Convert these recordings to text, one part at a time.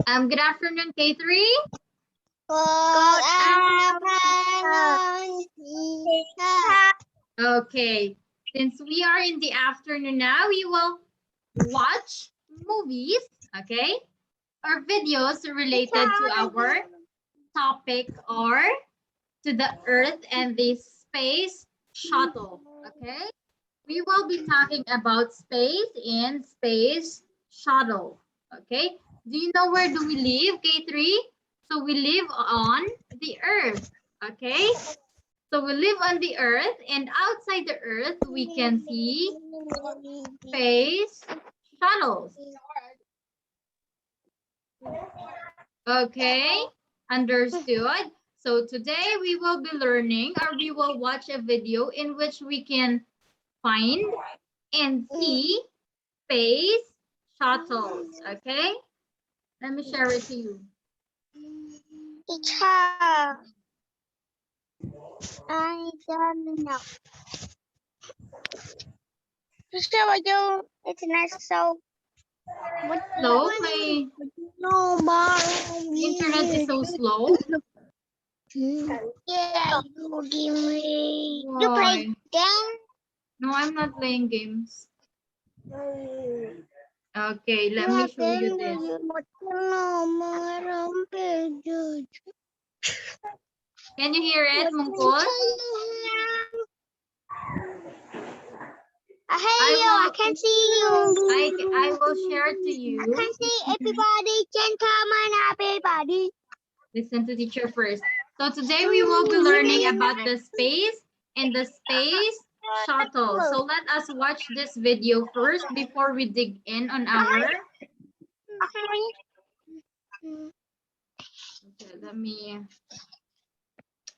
Good afternoon, K3. Good afternoon. Okay, since we are in the afternoon now, we will watch movies, okay, or videos related to our topic or to the Earth and the space shuttle, okay? We will be talking about space and space shuttle, okay? Do you know where do we live, K3? So we live on the Earth, okay? So we live on the Earth, and outside the Earth, we can see space shuttles. Okay, understood. So today we will be learning, or we will watch a video in which we can find and see space shuttles. Okay, let me share it to you. Teacher, I don't know. Teacher, I don't. It's not so. Slow? My internet is so slow. Yeah, you give me. Why? You play game? No, I'm not playing games. Okay, let me show you this. Can you hear it, Mungkul? I can see you. I will share it to you. I can see everybody. Gentlemen, everybody. Listen to teacher first. So today we will be learning about the space and the space shuttle. So let us watch this video first before we dig in on our. Okay,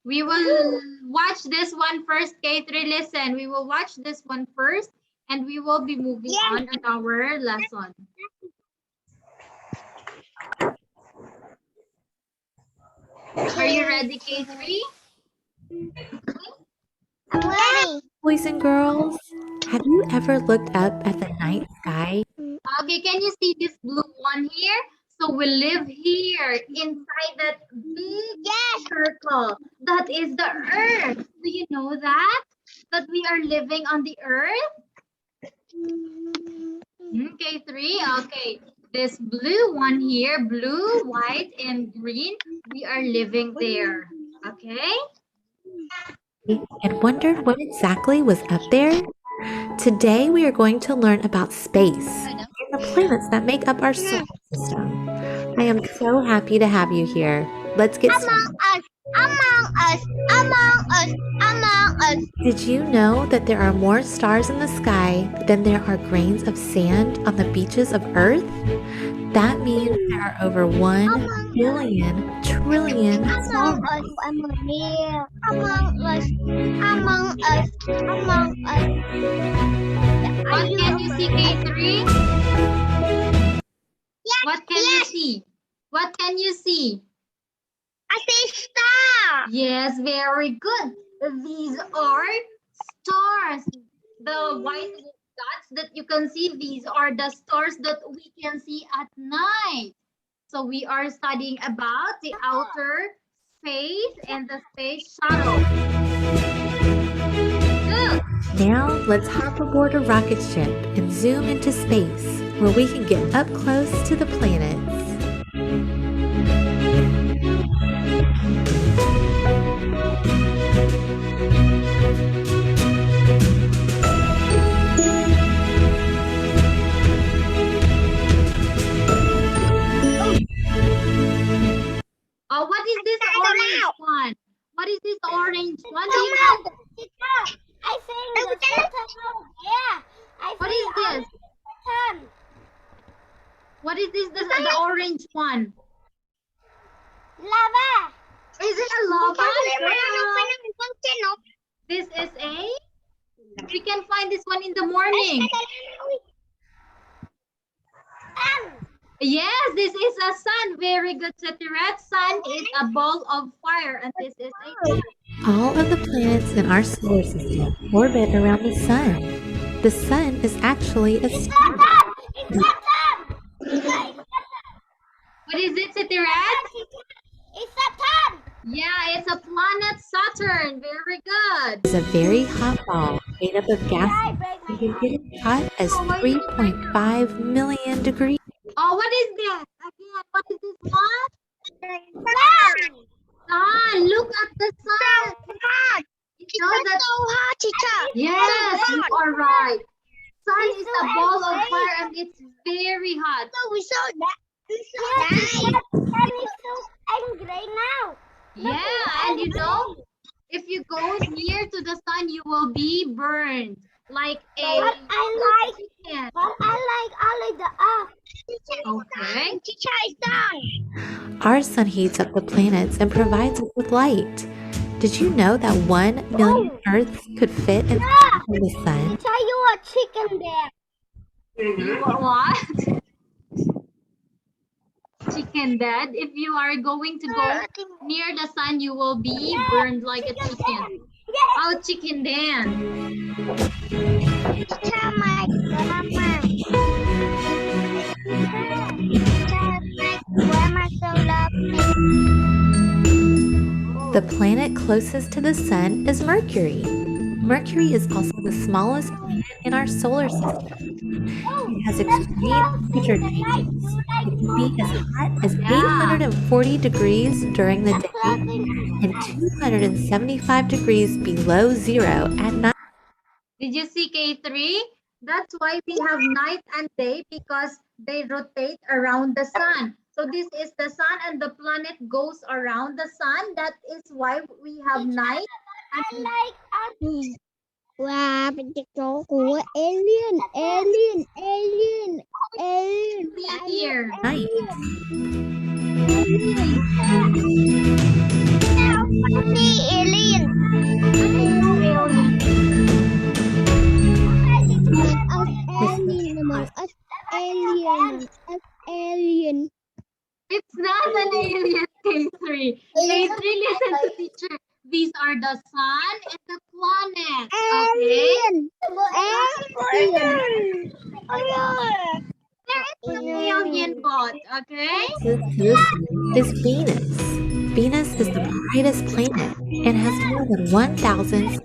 we will watch this one first, K3. Listen, we will watch this one first and we will be moving on in our lesson. Are you ready, K3? I'm ready. Boys and girls, have you ever looked up at the night sky? Okay, can you see this blue one here? So we live here inside that big circle. That is the Earth. Do you know that? That we are living on the Earth? K3, okay. This blue one here, blue, white, and green, we are living there. Okay? And wondered what exactly was up there? Today we are going to learn about space and the planets that make up our solar system. I am so happy to have you here. Let's get started. Among us. Did you know that there are more stars in the sky than there are grains of sand on the beaches of Earth? That means there are over 1 billion trillion stars. Among us. What can you see, K3? What can you see? What can you see? I see star. Yes, very good. These are stars. The white dots that you can see, these are the stars that we can see at night. So we are studying about the outer space and the space shuttle. Good. Now let's hop aboard a rocket ship and zoom into space where we can get up close to the planets. Oh, what is this orange one? What is this orange one? Do you know? I think the sun. Yeah. What is this? Sun. What is this? The orange one? Lava. Is it a lava? This is a. We can find this one in the morning. Yes, this is a sun. Very good, Setiret. Sun is a ball of fire, and this is a. All of the planets in our solar system orbit around the sun. The sun is actually a star. turn. Very good. It's a very hot ball made up of gas. You can get it hot as 3.5 million degrees. Oh, what is this? Again, what is this one? Sun. Sun. Look at the sun. Hot. You know that? So hot, teacher. Yes, you are right. Sun is so a ball of angry. fire and it's very hot. No, we saw that. We saw that. And it's so angry now. Yeah, and you know, if you go near to the sun, you will be burned like a But I like, chicken. but I like only the earth. Okay. Teacher is done. Our sun heats up the planets and provides us with light. Did you know that 1 million Earths could fit inside the sun? Teacher, you are chicken there. You what? Chicken dead. If you are going to go near the sun, you will be burned like a chicken. Oh, chicken den. Teacher, my grandma. Teacher, my grandma so lovely. The planet closest to the sun is Mercury. Mercury is also the smallest planet in our solar system. It has extreme temperature changes. It can be as hot as 840 degrees during the day and 275 degrees below zero at night. Did you see K3? That's why we have night and day because they rotate around the sun. So this is the sun and the planet goes around the sun. That is why we have night and Like wow, picture của alien, alien, alien, alien, here. Night. Alien. Alien. It's not an alien, K3. K3, listen to teacher. These are the sun and the planet. Okay? There is an alien bot. Okay? Closest to the sun is Venus. Venus is the brightest planet and has more than 1,000. Is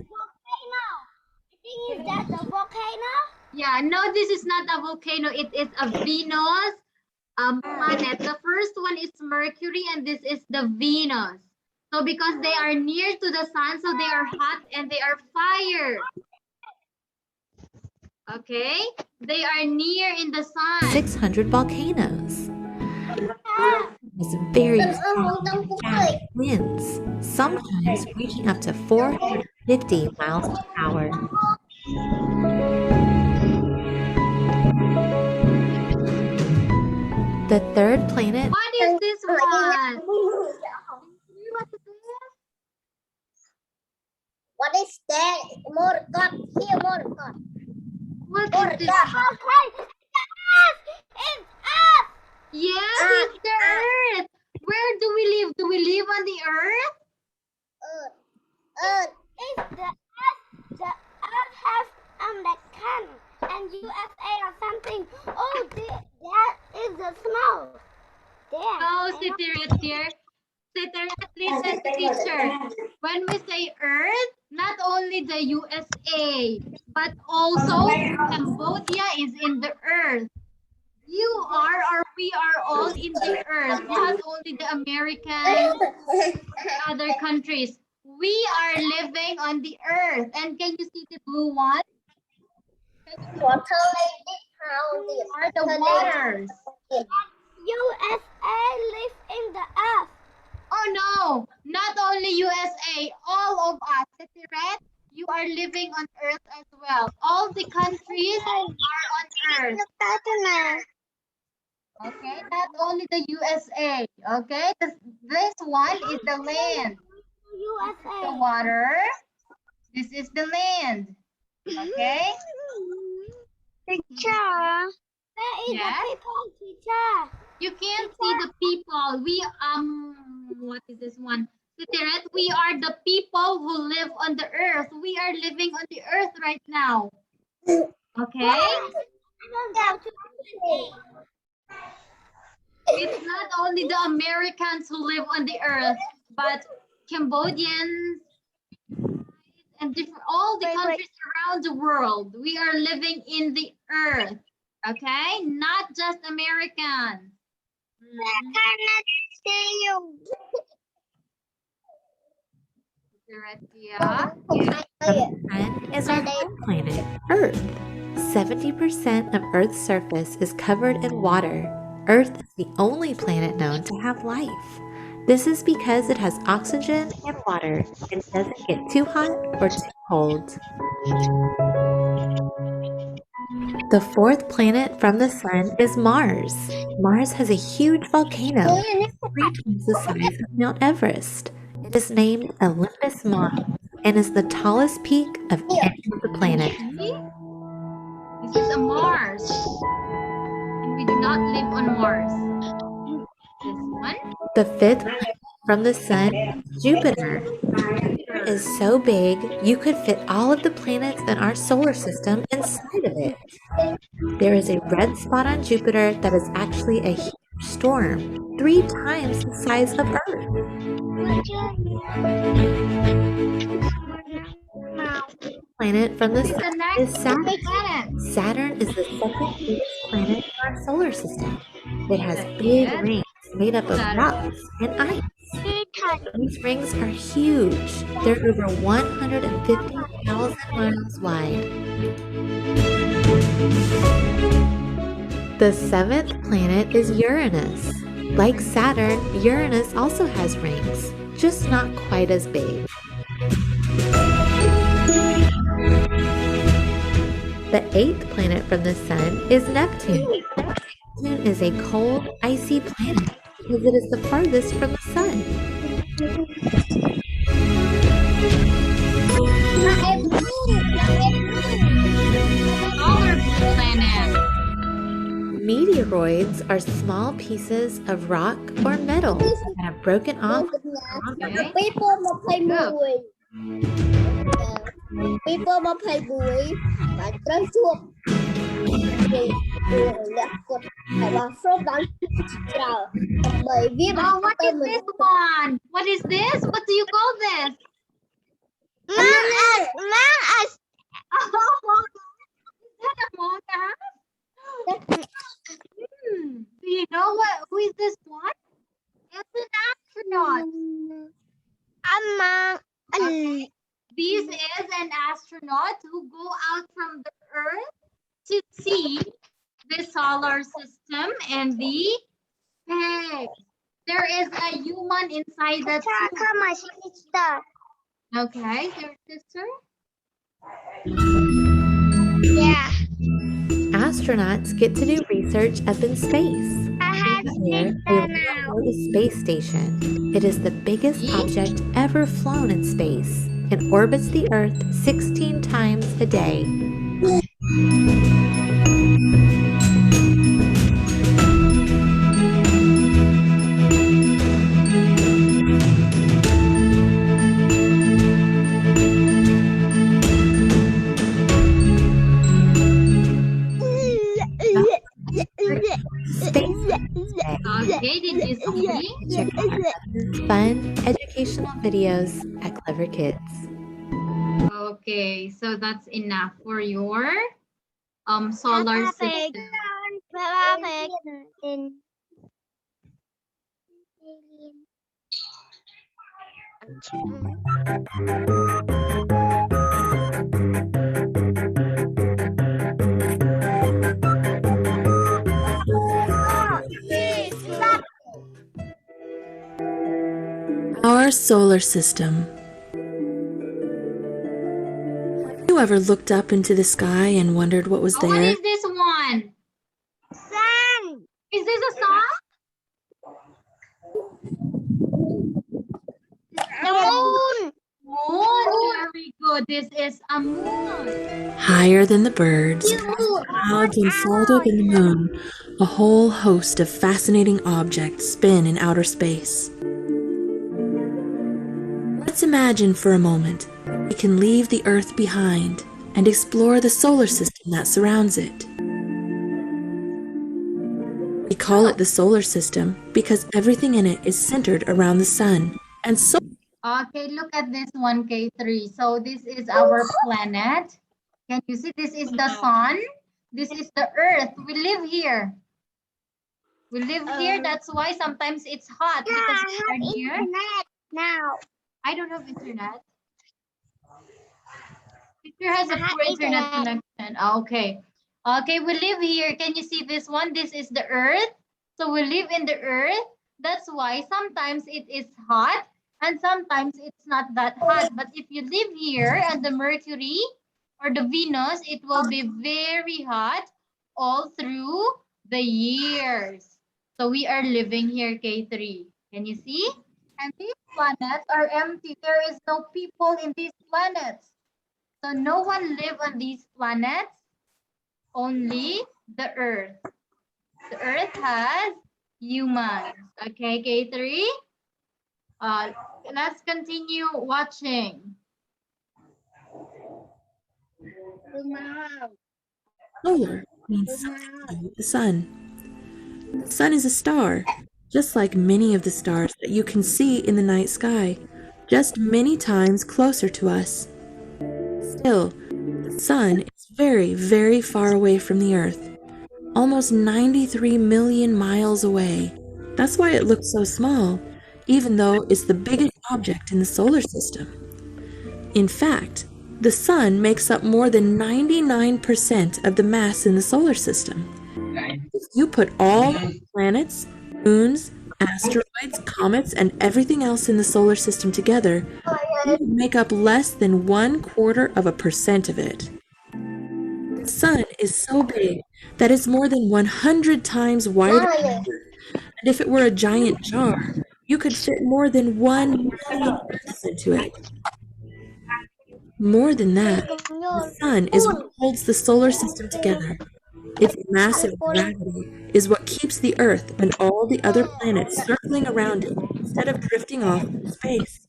that the volcano? Yeah, no, this is not a volcano. It is a Venus planet. The first one is Mercury and this is the Venus. So because they are near to the sun, so they are hot and they are fire. Okay? They are near in the sun. 600 volcanoes. It's very strong fast winds, sometimes reaching up to 450 miles per hour. The third planet What is this one? What is that? More God. Here, more God. What More is this? God. Okay. It's us. Yes, it's the earth. Where do we live? Do we live on the earth? Earth. It's the earth. The earth has the sun and USA or something. Oh, that is the snow. There. Oh, Sitirit here. Sitirit, listen to teacher. When we say earth, not only the USA, but also Cambodia is in the earth. You are or we are all in the earth, not only the Americans, other countries. We are living on the earth. And can you see the blue one? Water Are the waters. USA live in the earth. Oh no, not only USA, all of us, Sitiret, you are living on earth as well. All the countries are on earth. Okay, not only the USA. Okay, this one is the land. USA. The water. This is the land. Okay. Teacher. Where is Yes. the people, teacher? You can't see the people. We what is this one? Sitiret, we are the people who live on the earth. We are living on the earth right now. Okay? It's not only the Americans who live on the earth, but Cambodians, and all the countries around the world. We are living in the earth, okay? Not just Americans. I cannot see you. Yeah. Sun is our home planet, Earth. 70% of Earth's surface is covered in water. Earth is the only planet known to have life. This is because it has oxygen and water and doesn't get too hot or too cold. The fourth planet from the Sun is Mars. Mars has a huge volcano, 3 times the size of Mount Everest. It is named Olympus Mons and is the tallest peak of any of the planets. This is a Mars. And we do not live on Mars. This one. The fifth planet from the Sun is Jupiter. Jupiter is so big, you could fit all of the planets in our solar system inside of it. There is a red spot on Jupiter that is actually a huge storm, 3 times the size of Earth. Planet from the Sun is Saturn. Saturn is the second biggest planet in our solar system. It has big rings made up of rocks and ice. These rings are huge. They're over 150,000 miles wide. The seventh planet is Uranus. Like Saturn, Uranus also has rings, just not quite as big. The eighth planet from the Sun is Neptune. Neptune is a cold, icy planet because it is the farthest from the Sun. Smaller planet. Meteoroids are small pieces of rock or metal that have broken off. Okay. People 21 vàត្រូវជួបអ្នកគាត់តែបោះ from ដល់ច្រើនដើម្បីវា Oh, what is this one? What is this? What do you call this? Mang us Oh, is that Among Us? Do you know who is this one? It's an astronaut. Among Okay. This is an astronaut who go out from the Earth to see the solar system and the space. There is a human inside that suit. my sister. Okay, your sister? Yeah. Astronauts get to do research up in space. I have Here, they will the space station. It is the biggest object ever flown in space. It orbits the Earth 16 times a day. Okay, did you see? Check out our fun educational videos at Clever Kids. Okay, so that's enough for your solar system. Our solar system. Have you ever looked up into the sky and wondered what was Oh, what there? is this one? Sun. Is this a sun? The moon. Moon. Very good. This is a moon. Higher than the birds, clouds, and farther than the moon, a whole host of fascinating objects spin in outer space. Let's imagine for a moment we can leave the Earth behind and explore the solar system that surrounds it. We call it the solar system because everything in it is centered around the sun, and so Okay, look at this one, K3. So this is our planet. Can you see this is the sun? This is the earth. We live here. We live here. That's why sometimes it's hot because we are near. Internet now. I don't have internet. Picture has I a have poor internet internet. connection. Okay. Okay, we live here. Can you see this one? This is the earth. So we live in the earth. That's why sometimes it is hot and sometimes it's not that hot. But if you live here and the Mercury or the Venus, it will be very hot all through the years. So we are living here, K3. Can you see? And these planets are empty. There is no people in these planets. So no one live on these planets, only the Earth. The Earth has humans. Okay, K3. Let's continue watching. Solar means something to do with the sun. The sun is a star, just like many of the stars that you can see in the night sky, just many times closer to us. Still, the sun is very, very far away from the Earth, almost 93 million miles away. That's why it looks so small, even though it's the biggest object in the solar system. In fact, the sun makes up more than 99% of the mass in the solar system. If you put all the planets, moons, asteroids, comets, and everything else in the solar system together, you would make up less than 1/4% of it. The sun is so big that it's more than 100 times wider than Earth. And if it were a giant jar, you could fit more than 1 million Earths into it. More than that, the sun is what holds the solar system together. Its massive gravity is what keeps the Earth and all the other planets circling around it instead of drifting off into space.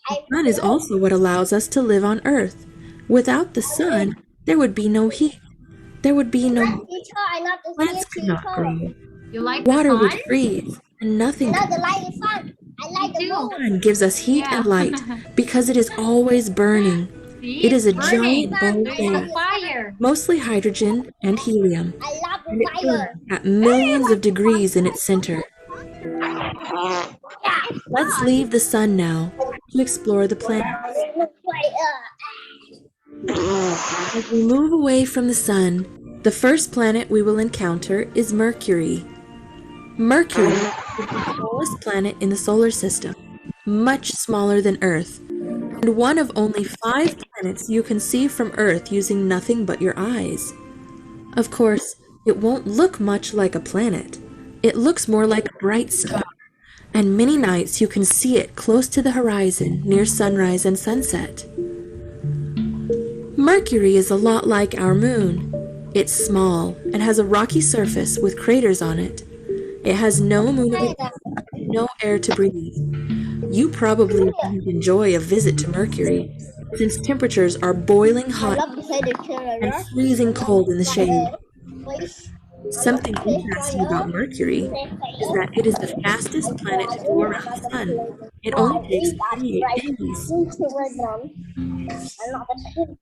The sun is also what allows us to live on Earth. Without the sun, there would be no heat. There would be no plants could not grow. You like the Water would sun? freeze and nothing could. The light is fun. I like the too. moon. The sun gives us heat Yeah. and light because it is always burning. See, It is a it's burning. giant ball of There is a gas, fire. mostly hydrogen and helium, I love and the it burns fire. at millions of degrees in its center. Let's leave the sun now to explore the planets. As we move away from the sun, the first planet we will encounter is Mercury. Mercury is the smallest planet in the solar system, much smaller than Earth, and one of only 5 planets you can see from Earth using nothing but your eyes. Of course, it won't look much like a planet. It looks more like a bright star, and many nights you can see it close to the horizon near sunrise and sunset. Mercury is a lot like our moon. It's small and has a rocky surface with craters on it. It has no moon of its own, no air to breathe. You probably wouldn't enjoy a visit to Mercury, since temperatures are boiling hot and freezing cold in the shade. Something interesting about Mercury is that it is the fastest planet to go around the sun. It only takes 28 days.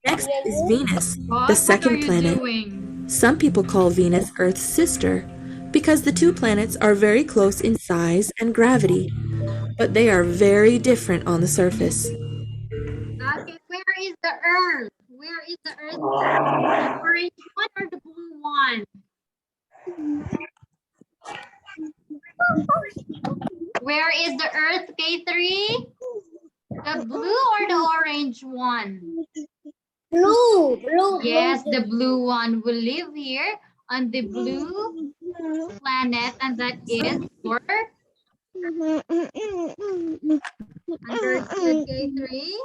Next is Venus, the What are second you planet. doing? Some people call Venus Earth's sister because the two planets are very close in size and gravity, but they are very different on the surface. Okay, where is the Earth? Where is the Earth? The orange one or the blue one? Where is the Earth, K3? The blue or the orange one? Blue. Yes, the blue one will live here on the blue planet, and that is for understood, K3.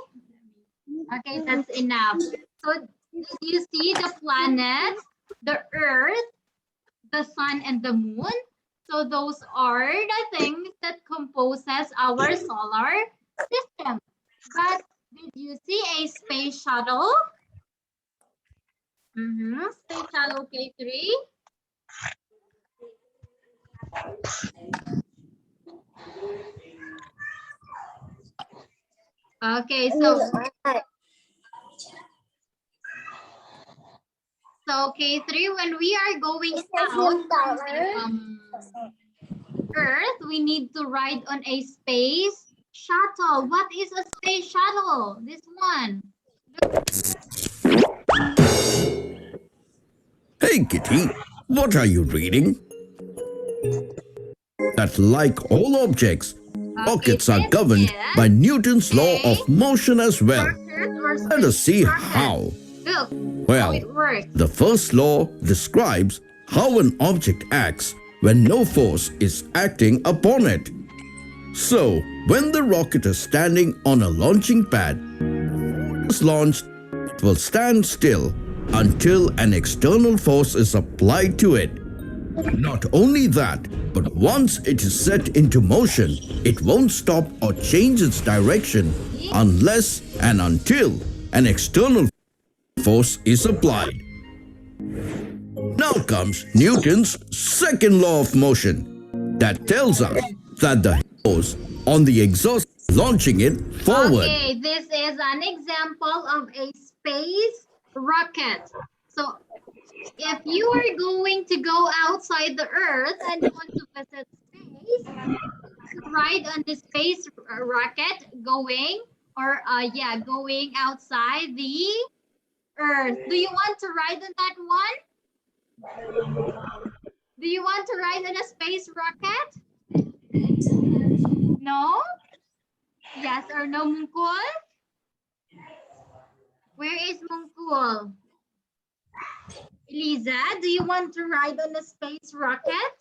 Okay, that's enough. So did you see the planets, the Earth, the sun, and the moon? So those are the things that composes our solar system. But did you see a space shuttle? Space shuttle K3. Okay, so K3, when we are going out from the Earth, we need to ride on a space shuttle. What is a space shuttle? This one. Hey, Kitty, what are you reading? That, like all objects, Okay, rockets are this governed by is Newton's law a of motion as well. rocket or Let us space see rocket. how. Look how Well, it works. the first law describes how an object acts when no force is acting upon it. So, when the rocket is standing on a launching pad, is launched, it will stand still until an external force is applied to it. Not only that, but once it is set into motion, it won't stop or change its direction unless and until an external force is applied. Now comes Newton's second law of motion that tells us that the force on the exhaust is launching it forward. Okay, this is an example of a space rocket. So if you are going to go outside the Earth and you want to visit space, you ride on the space rocket going going outside the Earth. Do you want to ride on that one? Do you want to ride on a space rocket? No? Yes or no, Mungkul? Where is Mungkul? Eliza, do you want to ride on a space rocket?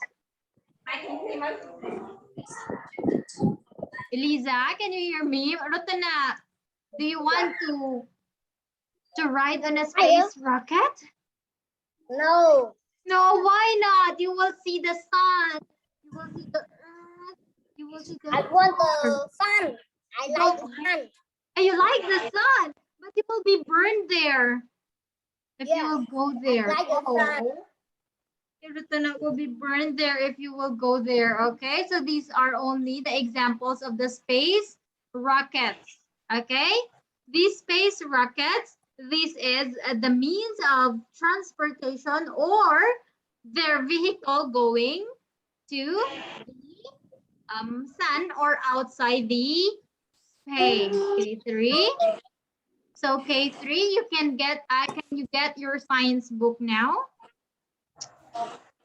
Eliza, can you hear me? Rotana, do you want to ride on a space rocket? No. No, why not? You will see the sun. You will see the earth. You will see the I want the sun. I like the sun. And you like the sun, but you will be burned there. If you Yeah, will go there. I like the sun. Rutana will be burned there if you will go there. Okay, so these are only the examples of the space rockets. Okay, these space rockets, this is the means of transportation or their vehicle going to the sun or outside the space. K3. So K3, you can get your science book now?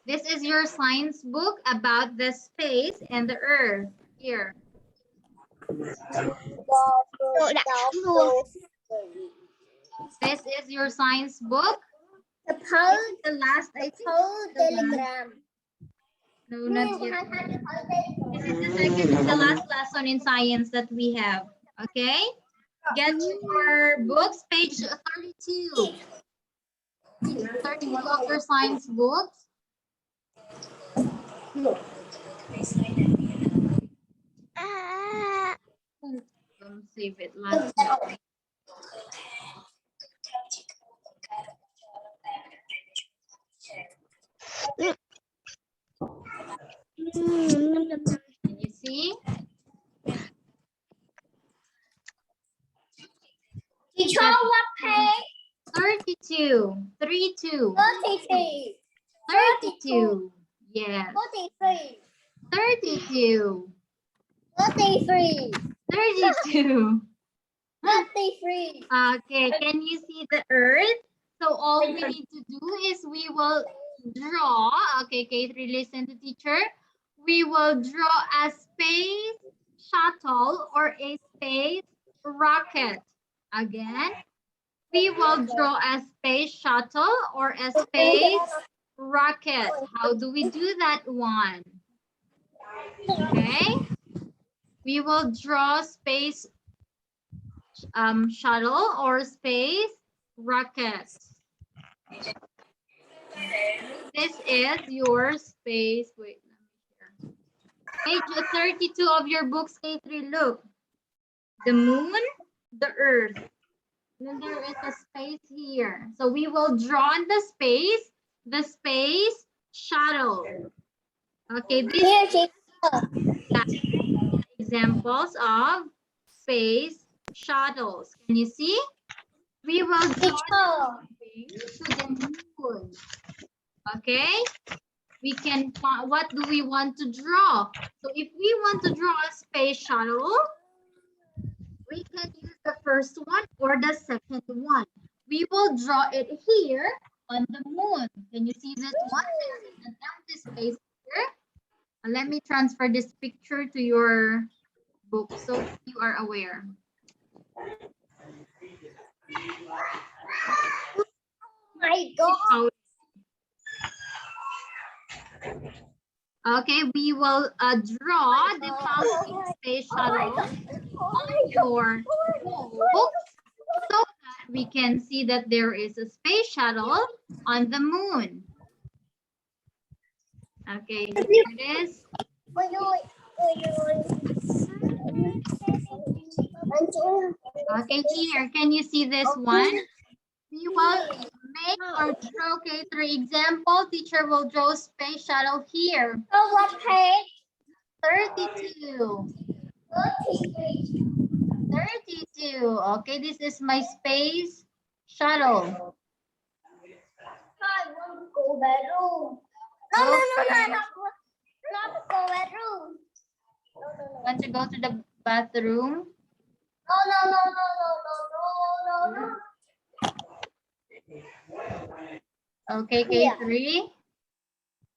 This is your science book about the space and the earth. Here. This is your science book. The post, The last, I think. telegram. No, not yet. This is the last lesson in science that we have. Okay? Get your books, page 32. Page 32 of your science books. Save it last. Can you see? Teacher, what page? 32. 32. 33. 32. Yes. 43. 32. 33. 32. 33. Okay, can you see the earth? So all we need to do is we will draw. Okay, K3, listen to teacher. We will draw a space shuttle or a space rocket. Again, we will draw a space shuttle or a space rocket. How do we do that one? Okay, we will draw space shuttle or space rocket. This is your space. Wait, let me share. Page 32 of your books, K3. Look, the moon, the earth. Then there is a space here. So we will draw on the space shuttle. Okay, these are examples of space shuttles. Can you see? We will draw moving to the moon. Okay? We can find, what do we want to draw? So if we want to draw a space shuttle, we can use the first one or the second one. We will draw it here on the moon. Can you see this one? There is an empty space here. Let me transfer this picture to your book so you are aware. My God. Okay, we will draw the following space shuttle on your book so that we can see that there is a space shuttle on the moon. Okay, here it is. Okay, here, can you see this one? We will make or draw, okay, through example, teacher will draw space shuttle here. Oh, what page? 32. 32. Okay, this is my space shuttle. I want to go bedroom. No, not go bedroom. Want to go to the bathroom? No. Okay, K3.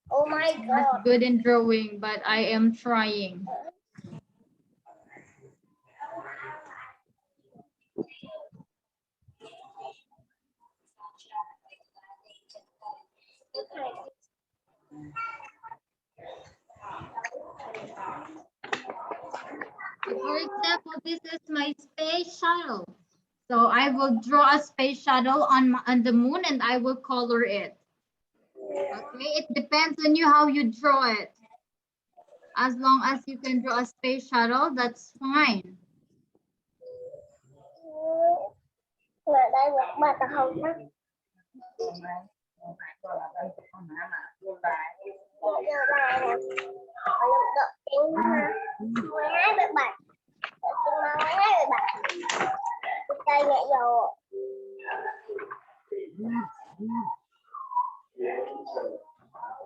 Oh my Not God. good in drawing, but I am trying. For example, this is my space shuttle. So I will draw a space shuttle on the moon and I will color it. Okay, it depends on you how you draw it. As long as you can draw a space shuttle, that's fine. Đây một bà tàu hồng đó.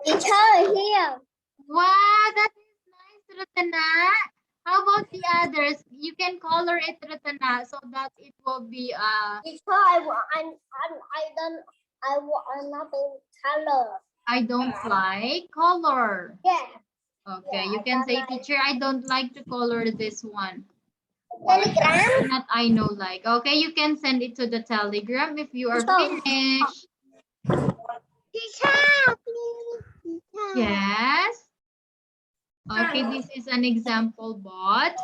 Teacher here. Wow, that is nice, Rutana. How about the others? You can color it, Rutana, so that it will be Teacher, I'm not in color. I don't like color. Yeah. Okay, Yeah, you I can don't say, like- teacher, I don't like to color this one. Telegram. Not I know like. Okay, you can send it to the Telegram if you are finished. Teacher, please. Teacher. Yes. Okay, this is an example bot.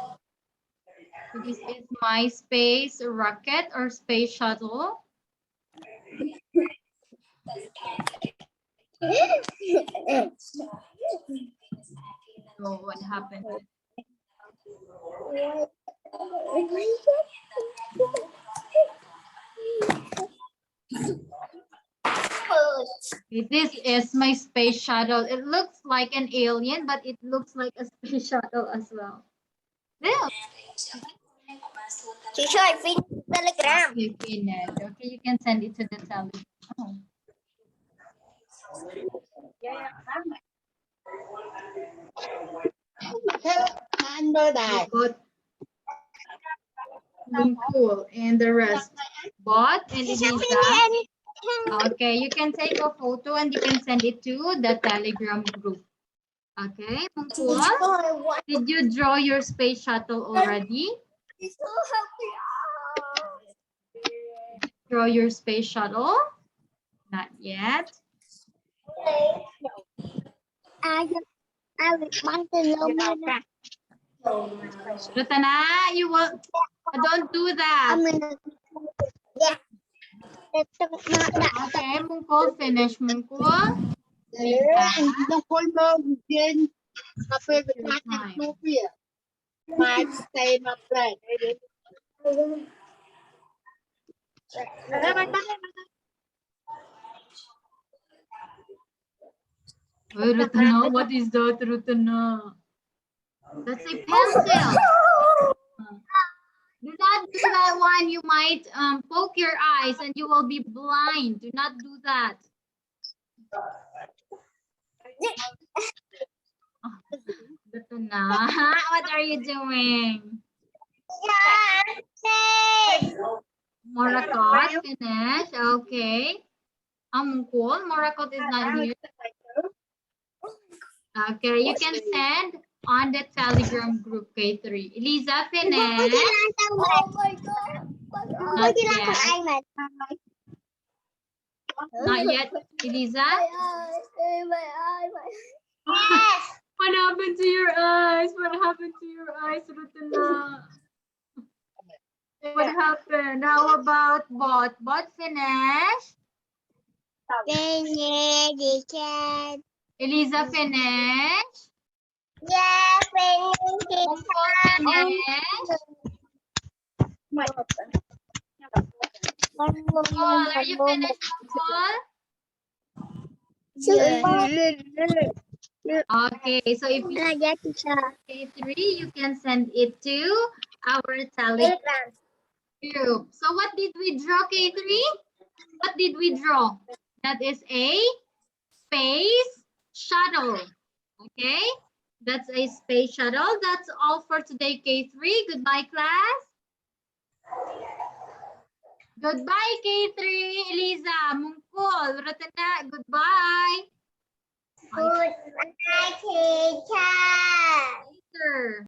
So this is my space rocket or space shuttle. So what happened? Okay, this is my space shuttle. It looks like an alien, but it looks like a space shuttle as well. Look. Teacher, I think Telegram. Okay, finish. Okay, you can send it to the Telegram. Oh. Got cool and the rest. Bot and Elisa. Okay, you can take a photo and you can send it to the Telegram group. Okay, Mungkul, did you draw your space shuttle already? Draw your space shuttle? Not yet. Rutana, you will don't do that. Okay, Mungkul, finish Mungkul. Oh, Rutana, what is that, Rutana? That's a pencil. Do not do that one. You might poke your eyes and you will be blind. Do not do that. Ito na. What are you doing? Morakot, finish. Okay. Cool. Morakot is not here. Okay, you can send on the Telegram group K3. Eliza, finish. Oh my God. Not yet. Not yet, Eliza. My eye. What happened to your eyes? What happened to your eyes, Rutana? What happened? How about bot? Bot finish. Eliza finish. Mungkol finish. Mungkol, are you finished, Mungkol? Okay, so if you K3, you can send it to our Telegram group. So what did we draw, K3? What did we draw? That is a space shuttle. Okay, that's a space shuttle. That's all for today, K3. Goodbye, class. Goodbye, K3. Eliza, Mungkol, Ratana, goodbye. Goodbye, teacher. Later.